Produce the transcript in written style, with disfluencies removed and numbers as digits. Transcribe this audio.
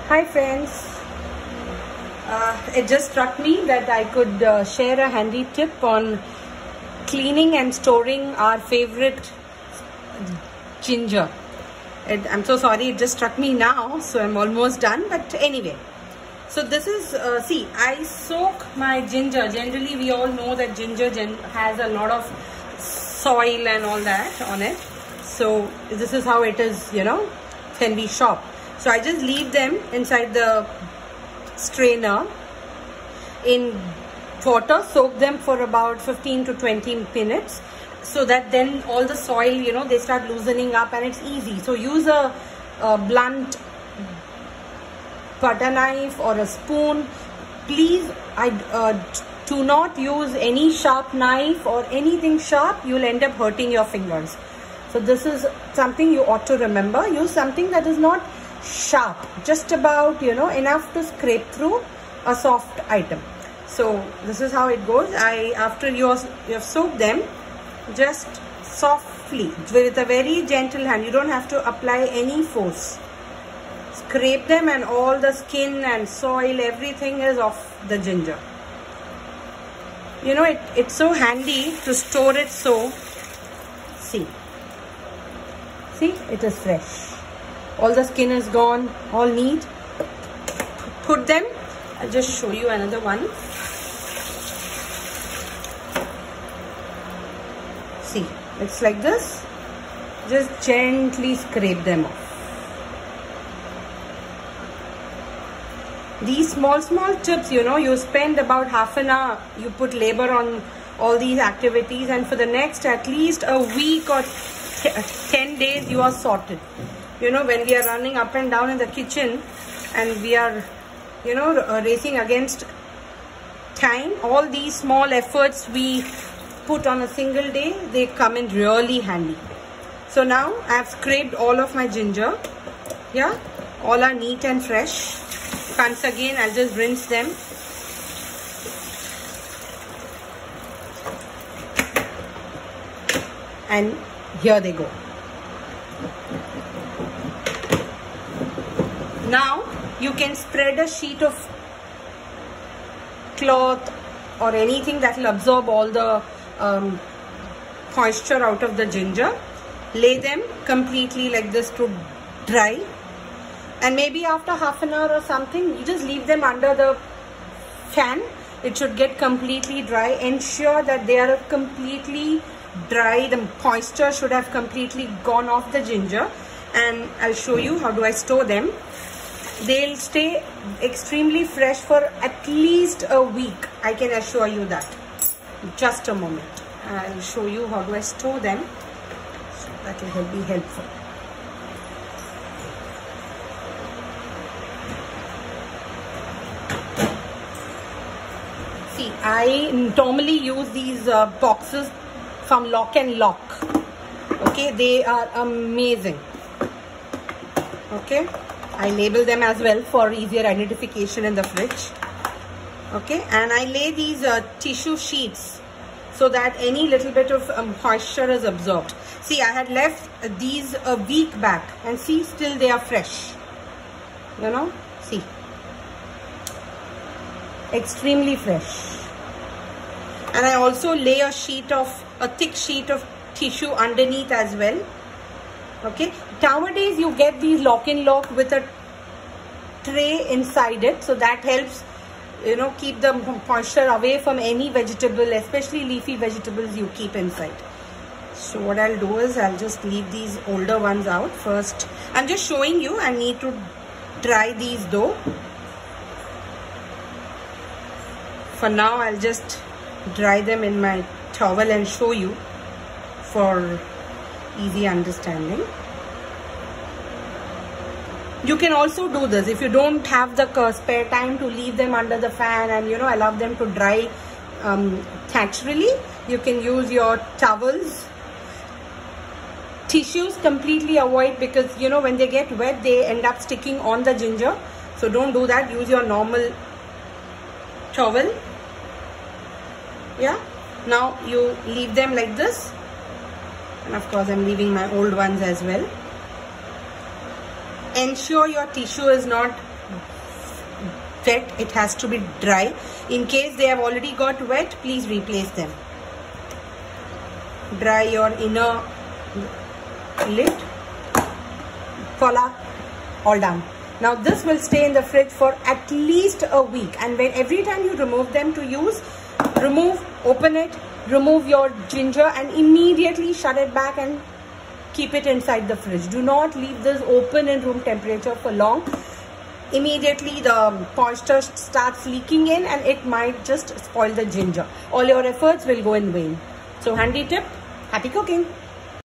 Hi friends, it just struck me that I could share a handy tip on cleaning and storing our favorite ginger. I'm so sorry, it just struck me now, so I'm almost done, but anyway. So this is, see, I soak my ginger. Generally we all know that ginger has a lot of soil and all that on it. So this is how it is, when we shop. So I just leave them inside the strainer in water, soak them for about 15 to 20 minutes so that then all the soil, they start loosening up and it's easy. So use a blunt butter knife or a spoon. Please, do not use any sharp knife or anything sharp. You'll end up hurting your fingers. So this is something you ought to remember. Use something that is not sharp, just about enough to scrape through a soft item. So this is how it goes. After you have soaked them, just softly with a very gentle hand, you don't have to apply any force, scrape them and all the skin and soil, everything is off the ginger. It's so handy to store it. So see, it is fresh. All the skin is gone, all neat. Put them, I'll just show you another one. See, it's like this. Just gently scrape them off. These small tips, you spend about half an hour, you put labor on all these activities, and for the next at least a week or 10 days you are sorted. When we are running up and down in the kitchen and we are, racing against time, all these small efforts we put on a single day, they come in really handy. So now I have scraped all of my ginger. Yeah, all are neat and fresh. Once again, I'll just rinse them. And here they go. Now you can spread a sheet of cloth or anything that will absorb all the moisture out of the ginger. Lay them completely like this to dry, and maybe after half an hour or something, you just leave them under the fan. It should get completely dry. Ensure that they are completely dry. The moisture should have completely gone off the ginger, and I'll show you how do I store them. They'll stay extremely fresh for at least a week. I can assure you that. Just a moment. I'll show you how do I store them. So that will be helpful. See, I normally use these boxes from Lock and Lock. Okay, they are amazing. Okay. I label them as well for easier identification in the fridge. Okay, and I lay these tissue sheets so that any little bit of moisture is absorbed. See, I had left these a week back and see, still they are fresh. See, extremely fresh. And I also lay a thick sheet of tissue underneath as well. Okay, nowadays you get these Lock and Lock with a tray inside it, so that helps keep the moisture away from any vegetable, especially leafy vegetables you keep inside. So what I'll do is I'll just leave these older ones out first. I'm just showing you. I need to dry these though. For now I'll just dry them in my towel and show you for easy understanding. You can also do this if you don't have the spare time to leave them under the fan and allow them to dry naturally. You can use your towels. Tissues completely avoid, because when they get wet they end up sticking on the ginger, so don't do that. Use your normal towel. Yeah, now you leave them like this. And of course I'm leaving my old ones as well. Ensure your tissue is not wet, it has to be dry. In case they have already got wet, please replace them. Dry your inner lid. Voila, all done. Now this will stay in the fridge for at least a week, and when every time you remove them to use, open it, remove your ginger and immediately shut it back and keep it inside the fridge. Do not leave this open in room temperature for long. Immediately the moisture starts leaking in and it might just spoil the ginger. All your efforts will go in vain. So handy tip, happy cooking.